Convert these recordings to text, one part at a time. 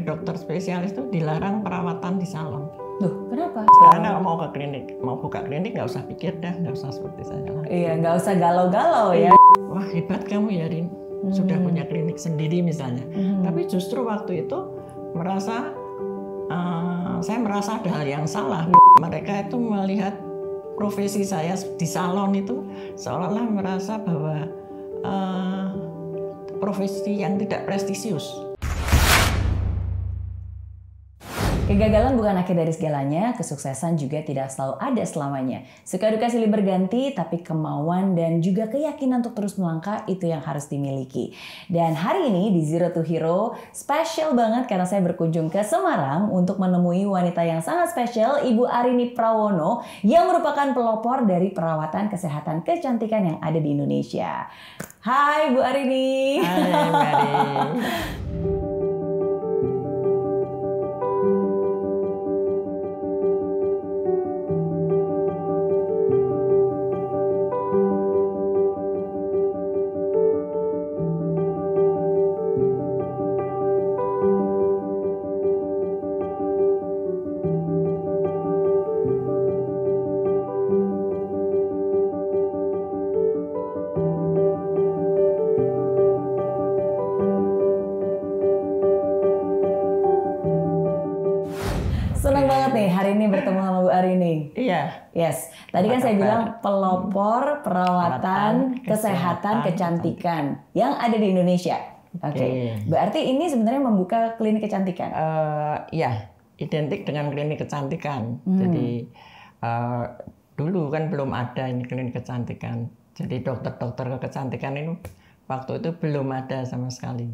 Dokter spesialis itu dilarang perawatan di salon. Loh, kenapa? Sekarang kalau mau ke klinik, mau buka klinik nggak usah pikir dah, nggak usah seperti saya lah. Iya, nggak usah galau-galau ya. Wah hebat kamu ya Rin, sudah punya klinik sendiri misalnya. Tapi justru waktu itu saya merasa ada hal yang salah. Mereka itu melihat profesi saya di salon itu seolah-olah merasa bahwa profesi yang tidak prestisius. Kegagalan bukan akhir dari segalanya, kesuksesan juga tidak selalu ada selamanya. Suka duka silih berganti, tapi kemauan dan juga keyakinan untuk terus melangkah itu yang harus dimiliki. Dan hari ini di Zero to Hero, spesial banget karena saya berkunjung ke Semarang untuk menemui wanita yang sangat spesial, Ibu Arini Prawono, yang merupakan pelopor dari perawatan kesehatan kecantikan yang ada di Indonesia. Hai Bu Arini. Hai Mary. Senang banget nih hari ini bertemu sama Bu Arini. Iya. Yes, tadi kan saya bilang pelopor perawatan kesehatan kecantikan yang ada di Indonesia. Oke. Berarti ini sebenarnya membuka klinik kecantikan. Ya, identik dengan klinik kecantikan. Jadi dulu kan belum ada ini klinik kecantikan. Jadi dokter-dokter kecantikan itu waktu itu belum ada sama sekali.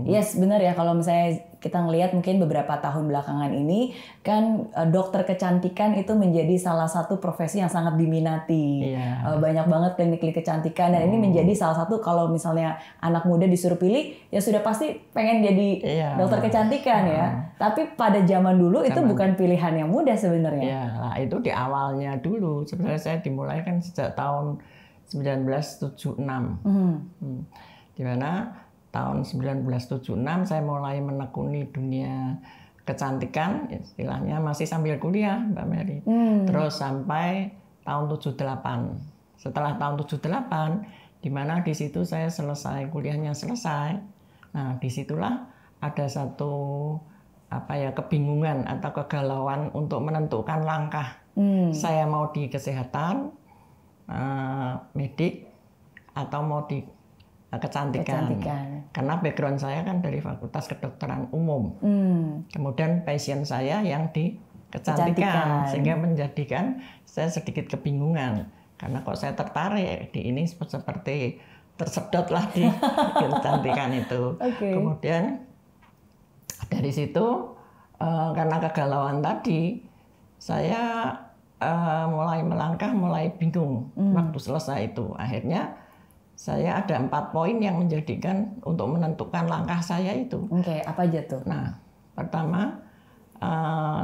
Yes, benar ya, kalau misalnya kita ngelihat mungkin beberapa tahun belakangan ini kan dokter kecantikan itu menjadi salah satu profesi yang sangat diminati. Iya. Banyak banget klinik-klinik kecantikan dan ini menjadi salah satu kalau misalnya anak muda disuruh pilih ya sudah pasti pengen jadi dokter kecantikan ya. Tapi pada zaman dulu itu bukan pilihan yang mudah sebenarnya. Iya, nah itu di awalnya dulu. Sebenarnya saya dimulai kan sejak tahun 1976. Di mana tahun 1976 saya mulai menekuni dunia kecantikan, istilahnya masih sambil kuliah Mbak Mary. Terus sampai tahun 78. Setelah tahun 78, di mana di situ saya selesai kuliahnya selesai. Nah, disitulah ada satu kebingungan atau kegalauan untuk menentukan langkah. Saya mau di kesehatan, medik, atau mau di kecantikan. Karena background saya kan dari Fakultas Kedokteran Umum. Kemudian passion saya yang di kecantikan. Sehingga menjadikan saya sedikit kebingungan. Karena kok saya tertarik di ini seperti tersedot lah di kecantikan itu. Kemudian dari situ karena kegalauan tadi saya mulai melangkah, mulai bingung waktu selesai itu. Akhirnya saya ada 4 poin yang menjadikan untuk menentukan langkah saya itu. Oke, apa aja tuh? Nah, pertama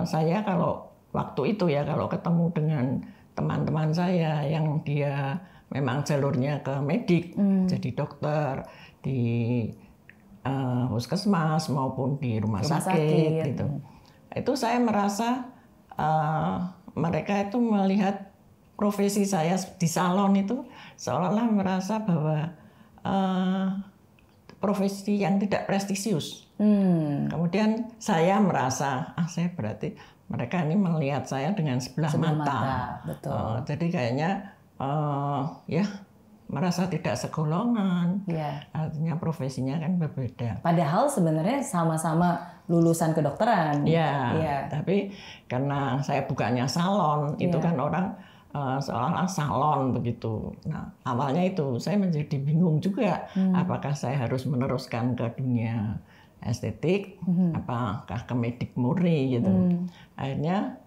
saya kalau waktu itu ya kalau ketemu dengan teman-teman saya yang dia memang jalurnya ke medik, jadi dokter di puskesmas maupun di rumah sakit gitu. Itu saya merasa mereka itu melihat profesi saya di salon itu seolah-olah merasa bahwa profesi yang tidak prestisius. Kemudian saya merasa, saya berarti mereka ini melihat saya dengan sebelah mata. Betul. Jadi kayaknya ya merasa tidak segolongan. Artinya profesinya kan berbeda. Padahal sebenarnya sama-sama lulusan kedokteran. Tapi karena saya bukannya salon, itu kan orang seolah-olah salon begitu. Nah, awalnya itu saya menjadi bingung juga, apakah saya harus meneruskan ke dunia estetik, apakah ke medik murni gitu. Akhirnya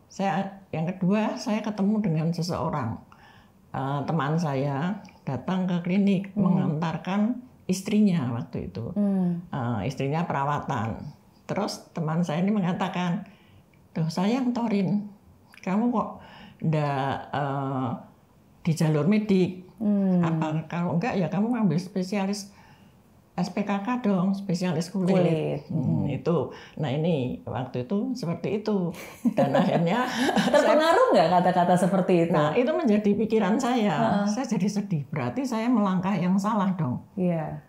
yang kedua saya ketemu dengan seseorang, teman saya datang ke klinik mengantarkan istrinya waktu itu, istrinya perawatan. Terus teman saya ini mengatakan, tuh sayang Torin, kamu kok nggak di jalur medik, apa kalau enggak ya kamu ngambil spesialis SPKK dong, spesialis kulit. Itu. Nah ini waktu itu seperti itu. Dan akhirnya terpengaruh nggak kata-kata seperti itu? Nah itu menjadi pikiran saya. Saya jadi sedih. Berarti saya melangkah yang salah dong. Iya.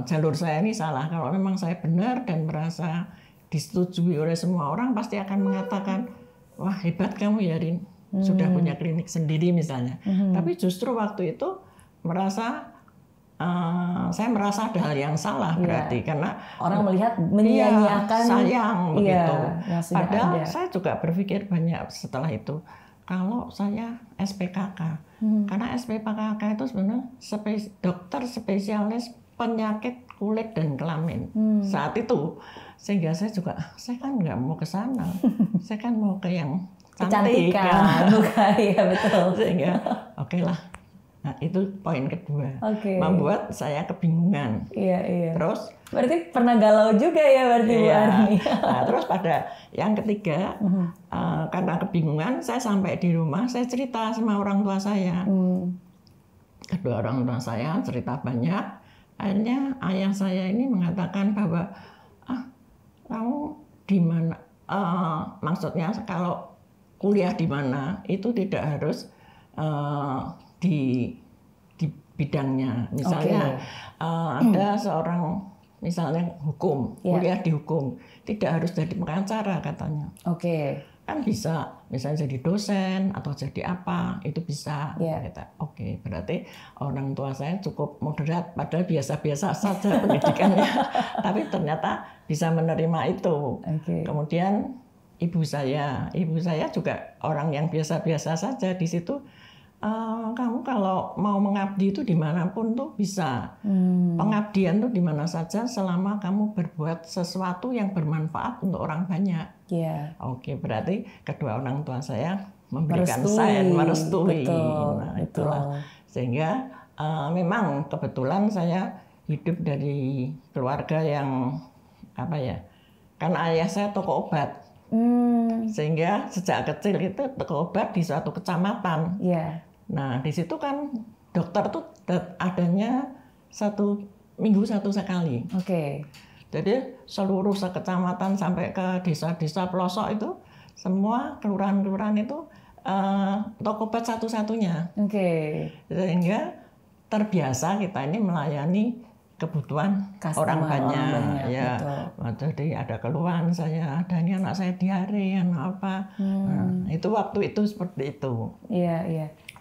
Jalur saya ini salah. Kalau memang saya benar dan merasa disetujui oleh semua orang, pasti akan mengatakan, wah hebat kamu ya Rin, sudah punya klinik sendiri misalnya. Tapi justru waktu itu saya merasa ada hal yang salah berarti karena orang melihat menyia-nyiakan sayang begitu. Padahal ada. Saya juga berpikir banyak setelah itu. Kalau saya SPKK, karena SPKK itu sebenarnya dokter spesialis penyakit kulit dan kelamin saat itu, sehingga saya kan nggak mau ke sana, saya kan mau ke yang kecantikan, bukan ya betul. Sehingga oke lah. Nah, itu poin kedua. Membuat saya kebingungan. Iya. Terus berarti pernah galau juga ya berarti Bu Arni. Nah, terus pada yang ketiga, karena kebingungan, saya sampai di rumah, saya cerita sama orang tua saya. Kedua orang tua saya cerita banyak. Akhirnya ayah saya ini mengatakan bahwa kamu di mana? Maksudnya kalau kuliah di mana itu tidak harus di bidangnya. Misalnya ada seorang misalnya hukum, kuliah di hukum, tidak harus jadi pengacara katanya. Kan bisa misalnya jadi dosen atau jadi apa, itu bisa. Oke, berarti orang tua saya cukup moderat, padahal biasa-biasa saja pendidikannya. Tapi ternyata bisa menerima itu. Kemudian ibu saya juga orang yang biasa-biasa saja di situ. Kamu kalau mau mengabdi itu dimanapun tuh bisa. Pengabdian tuh dimana saja selama kamu berbuat sesuatu yang bermanfaat untuk orang banyak. Oke, berarti kedua orang tua saya memberikan saya merestui. Nah, itulah. Sehingga memang kebetulan saya hidup dari keluarga yang kan ayah saya toko obat. Sehingga sejak kecil itu toko obat di suatu kecamatan. Nah, di situ kan dokter tuh adanya 1 minggu sekali. Jadi seluruh sekecamatan sampai ke desa-desa pelosok itu semua kelurahan-kelurahan itu toko obat satu-satunya. Sehingga terbiasa kita ini melayani kebutuhan orang banyak. Jadi ada keluhan ada ini anak saya diare, anak apa. Nah, itu waktu itu seperti itu.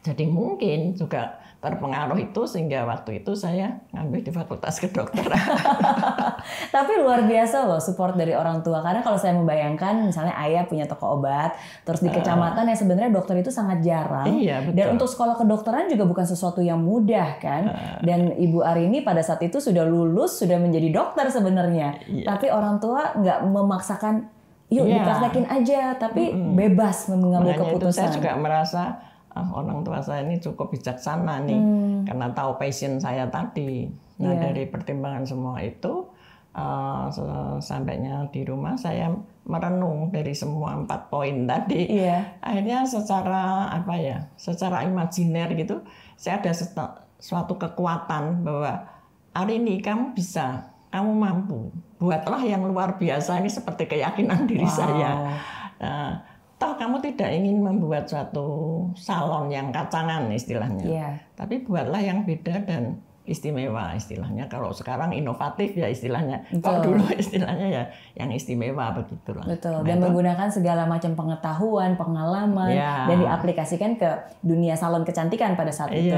Jadi mungkin juga terpengaruh itu sehingga waktu itu saya ngambil di Fakultas Kedokteran. Tapi luar biasa loh support dari orang tua. Karena kalau saya membayangkan misalnya ayah punya toko obat, terus di kecamatan yang sebenarnya dokter itu sangat jarang. Dan untuk sekolah kedokteran juga bukan sesuatu yang mudah kan. Dan Ibu Arini pada saat itu sudah lulus, sudah menjadi dokter sebenarnya. Tapi orang tua nggak memaksakan, yuk dipraktekin aja. Tapi bebas mengambil keputusan. Itu saya juga merasa orang tua saya ini cukup bijaksana nih, karena tahu passion saya tadi. Nah dari pertimbangan semua itu, sampainya di rumah saya merenung dari semua 4 poin tadi. Akhirnya secara imajiner gitu, saya ada suatu kekuatan bahwa hari ini kamu bisa, kamu mampu. Buatlah yang luar biasa ini seperti keyakinan diri saya. Toh kamu tidak ingin membuat suatu salon yang kacangan istilahnya, tapi buatlah yang beda dan istimewa istilahnya. Kalau sekarang inovatif ya istilahnya, kalau dulu istilahnya ya yang istimewa begitulah. Dan menggunakan segala macam pengetahuan, pengalaman dan diaplikasikan ke dunia salon kecantikan pada saat itu.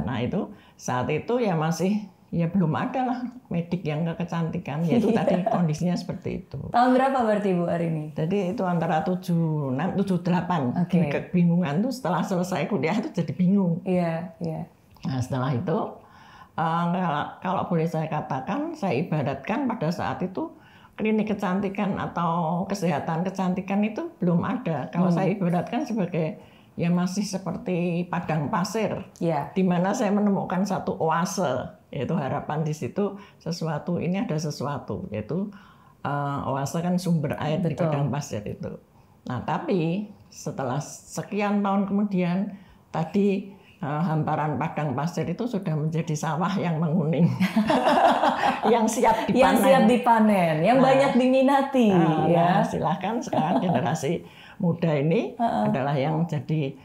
Nah itu saat itu ya masih belum ada lah medik yang ke kecantikan, yaitu tadi kondisinya seperti itu. Tahun berapa berarti Bu Arini? Jadi itu antara 76, 78. Kebingungan tuh setelah selesai kuliah itu jadi bingung. Nah setelah itu, kalau boleh saya katakan, saya ibaratkan pada saat itu klinik kecantikan atau kesehatan kecantikan itu belum ada. Kalau saya ibaratkan sebagai masih seperti padang pasir, di mana saya menemukan satu oase. Yaitu harapan di situ ada sesuatu, yaitu oase kan sumber air di padang pasir itu. Nah tapi setelah sekian tahun kemudian tadi hamparan padang pasir itu sudah menjadi sawah yang menguning, yang siap dipanen. Yang siap dipanen, yang banyak diminati. Nah, silahkan sekarang generasi muda ini adalah yang jadi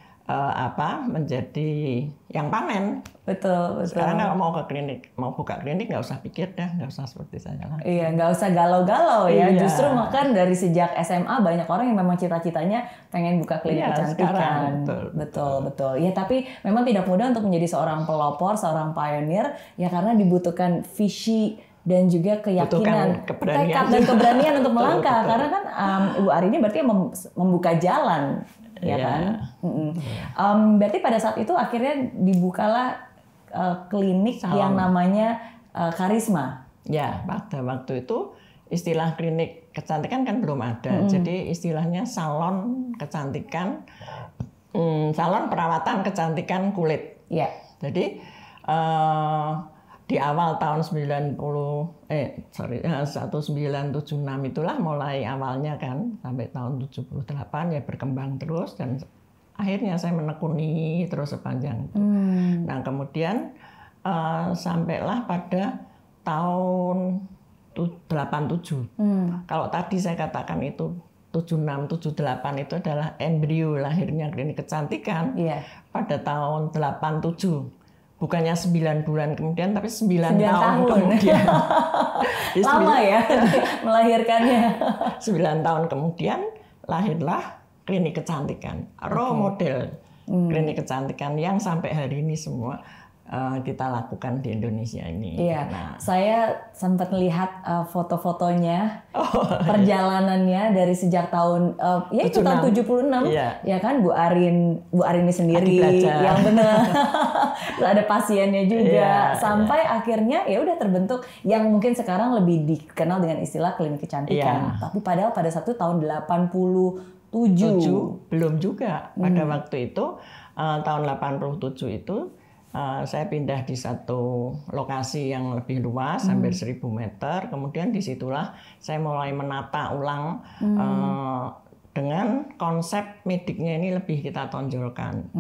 menjadi yang panen. Betul. Sekarang kalau mau ke klinik, mau buka klinik nggak usah pikir dah, nggak usah seperti saya lah. Iya, nggak usah galau-galau ya. Iya. Justru makan dari sejak SMA banyak orang yang memang cita-citanya pengen buka klinik kecantikan. Betul. Ya, tapi memang tidak mudah untuk menjadi seorang pelopor, seorang pionir ya, karena dibutuhkan visi dan juga keyakinan, tekad dan keberanian untuk melangkah. Betul. Karena kan Ibu Ari ini berarti membuka jalan. Ya kan? Berarti pada saat itu akhirnya dibukalah klinik yang namanya Karisma. Ya, pada waktu itu istilah klinik kecantikan kan belum ada. Jadi istilahnya salon kecantikan, salon perawatan kecantikan kulit. Ya. Jadi di awal tahun 1976 itulah mulai awalnya kan, sampai tahun 78 ya berkembang terus, dan akhirnya saya menekuni terus sepanjang itu. Nah kemudian sampailah pada tahun 87. Kalau tadi saya katakan itu 76, 78 itu adalah embrio lahirnya klinik kecantikan. Pada tahun 87. Bukannya 9 bulan kemudian, tapi 9 tahun kemudian. Lama ya melahirkannya. 9 tahun kemudian lahirlah klinik kecantikan. Role model klinik kecantikan yang sampai hari ini semua kita lakukan di Indonesia ini. Iya, saya sempat melihat foto-fotonya, perjalanannya dari sejak tahun itu tahun 76, ya kan Bu Arini sendiri yang benar. Ada pasiennya juga, sampai akhirnya ya udah terbentuk yang mungkin sekarang lebih dikenal dengan istilah klinik kecantikan. Tapi padahal pada satu tahun 87 belum juga. Pada waktu itu tahun 87 itu saya pindah di satu lokasi yang lebih luas, hampir 1000 meter. Kemudian disitulah saya mulai menata ulang dengan konsep mediknya ini lebih kita tonjolkan.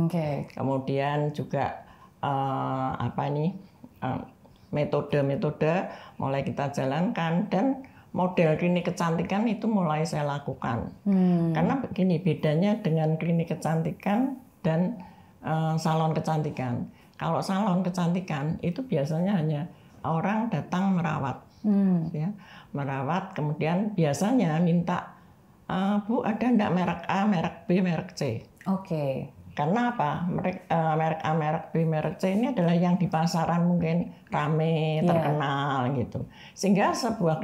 Kemudian juga metode-metode mulai kita jalankan, dan model klinik kecantikan itu mulai saya lakukan. Karena begini bedanya dengan klinik kecantikan dan salon kecantikan. Kalau salon kecantikan itu biasanya hanya orang datang merawat, ya, merawat, kemudian biasanya minta, Bu ada enggak merek A, merek B, merek C. Karena apa? Merek A, merek B, merek C ini adalah yang di pasaran mungkin rame, terkenal gitu. Sehingga sebuah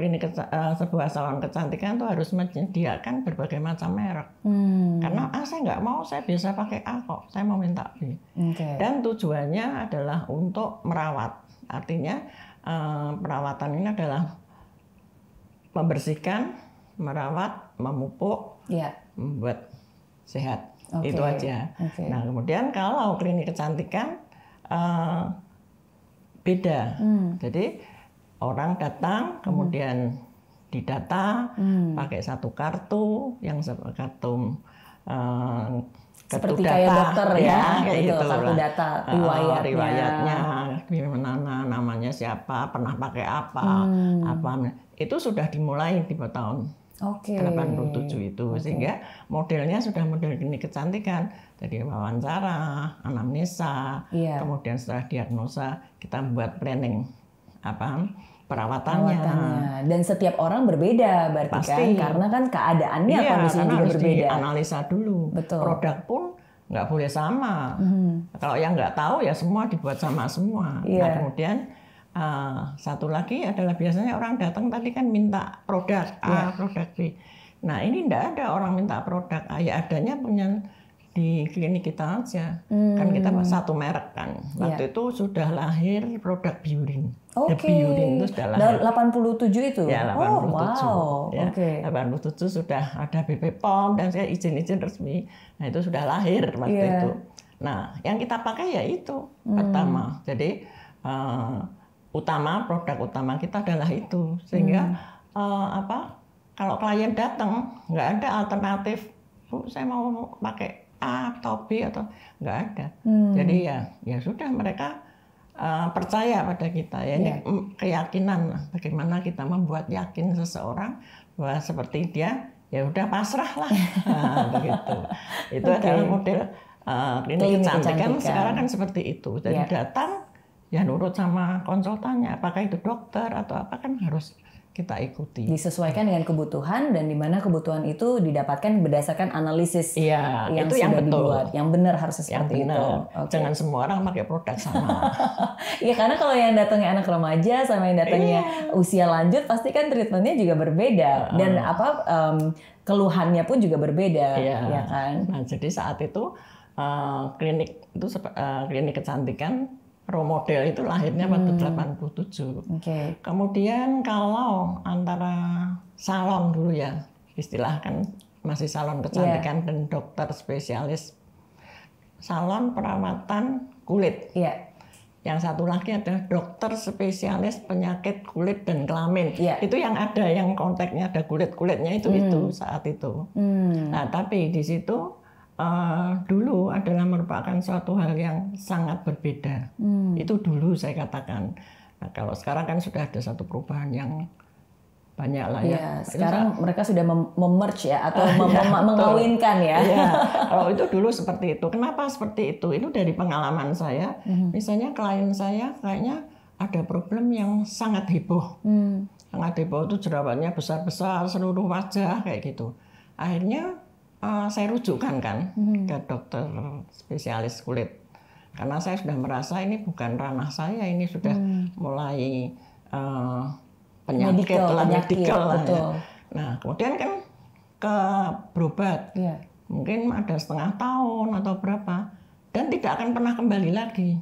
sebuah salon kecantikan itu harus menyediakan berbagai macam merek. Karena saya nggak mau, saya biasa pakai A kok, saya mau minta B. Dan tujuannya adalah untuk merawat. Artinya perawatan ini adalah membersihkan, merawat, memupuk, membuat sehat. Itu aja. Nah kemudian kalau klinik kecantikan beda. Jadi orang datang kemudian didata pakai satu kartu yang kartu seperti kayak dokter ya, kayak gitu, kartu data riwayatnya, gimana namanya siapa, pernah pakai apa, itu sudah dimulai di tahun 87 itu, sehingga modelnya sudah model klinik kecantikan. Jadi wawancara, anamnesa, kemudian setelah diagnosa kita membuat planning perawatannya. Dan setiap orang berbeda berarti. Pasti. Kan, karena kan keadaannya kondisinya juga harus berbeda. Dianalisa dulu. Produk pun nggak boleh sama. Kalau yang nggak tahu ya semua dibuat sama semua. Nah kemudian satu lagi adalah biasanya orang datang tadi kan minta produk A, produk B. Nah ini enggak ada orang minta produk A, ya adanya punya di klinik kita aja. Kan kita satu merek kan. Waktu itu sudah lahir produk Biurin. Biurin itu sudah lahir. 87 itu? Ya 87. 87 sudah ada BP POM dan saya izin-izin resmi. Nah itu sudah lahir waktu itu. Nah yang kita pakai ya itu pertama. Jadi produk utama kita adalah itu, sehingga kalau klien datang nggak ada alternatif, Bu saya mau pakai A atau B atau nggak ada. Jadi ya sudah mereka percaya pada kita ya. Ini keyakinan lah, bagaimana kita membuat yakin seseorang bahwa seperti dia ya udah pasrah lah. Begitu. Itu adalah model klinik kecantikan sekarang kan seperti itu. Jadi datang ya nurut sama konsultannya, apakah itu dokter atau apa kan harus kita ikuti. Disesuaikan dengan kebutuhan dan di mana kebutuhan itu didapatkan berdasarkan analisis yang itu sudah yang betul. dibuat. Yang benar harusnya seperti itu. Jangan semua orang pakai produk sama. Iya, karena kalau yang datangnya anak remaja sama yang datangnya usia lanjut pasti kan treatmentnya juga berbeda dan keluhannya pun juga berbeda, ya kan? Nah, jadi saat itu klinik kecantikan role model itu lahirnya pada 87. Kemudian kalau antara salon dulu ya, istilah kan masih salon kecantikan dan dokter spesialis salon perawatan kulit. Yang satu lagi adalah dokter spesialis penyakit kulit dan kelamin. Itu yang ada, yang kontaknya ada kulit-kulitnya itu saat itu. Nah, tapi di situ dulu adalah merupakan suatu hal yang sangat berbeda. Itu dulu saya katakan. Nah, kalau sekarang kan sudah ada satu perubahan yang banyak lah ya. Sekarang mereka sudah merge ya atau mengawinkan ya. Kalau itu dulu seperti itu. Kenapa seperti itu? Itu dari pengalaman saya. Misalnya klien saya kayaknya ada problem yang sangat heboh. Sangat heboh itu jerawatnya besar-besar seluruh wajah kayak gitu. Akhirnya saya rujukkan kan ke dokter spesialis kulit karena saya sudah merasa ini bukan ranah saya, ini sudah mulai penyakit medikal lah ya. Nah kemudian kan berobat mungkin ada setengah tahun atau berapa dan tidak akan pernah kembali lagi,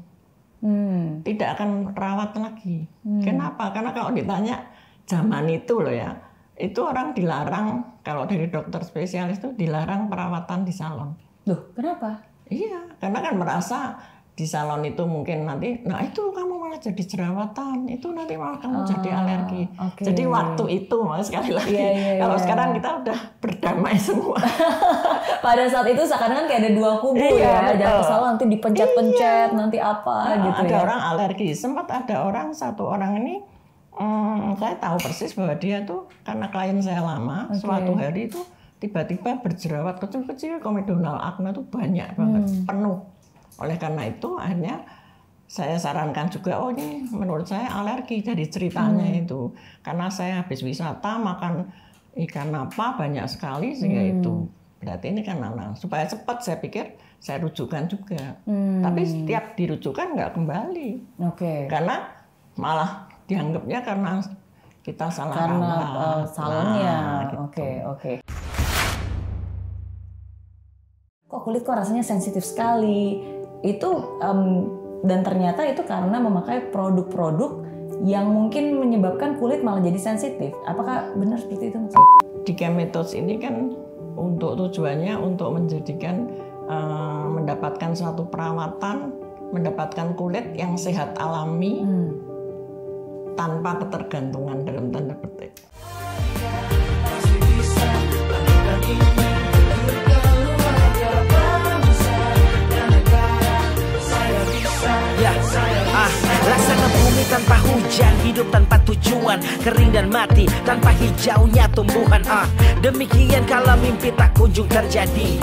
tidak akan rawat lagi. Kenapa? Karena kalau ditanya zaman itu loh ya, itu orang dilarang, kalau dari dokter spesialis itu dilarang perawatan di salon. Loh, kenapa? Iya, karena kan merasa di salon itu mungkin nanti, nah itu kamu malah jadi jerawatan, itu nanti malah kamu jadi alergi. Jadi waktu itu, sekali lagi, kalau sekarang kita udah berdamai semua. Pada saat itu seakan-akan kayak ada dua kubu ya, jangan ke salon nanti dipencet-pencet, nanti apa gitu ada orang alergi, sempat ada satu orang ini, saya tahu persis bahwa dia tuh karena klien saya lama, suatu hari itu tiba-tiba berjerawat kecil-kecil, komedonal akne tuh banyak banget, penuh. Oleh karena itu akhirnya saya sarankan juga, oh ini menurut saya alergi dari ceritanya itu. Karena saya habis wisata makan ikan apa banyak sekali sehingga itu. Berarti ini kan supaya cepat saya pikir saya rujukan juga. Tapi setiap dirujukan nggak kembali. Karena malah dianggapnya karena kita salah rawat salonnya. Oke. Kok kulit kok rasanya sensitif sekali? Itu dan ternyata itu karena memakai produk-produk yang mungkin menyebabkan kulit malah jadi sensitif. Apakah benar seperti itu? DK Methods ini kan untuk tujuannya untuk menjadikan mendapatkan suatu perawatan, mendapatkan kulit yang sehat alami. Tanpa ketergantungan dalam tanda petik. Laksana bumi tanpa hujan, hidup tanpa tujuan, kering dan mati tanpa hijaunya tumbuhan. Demikian kalau mimpi tak kunjung terjadi.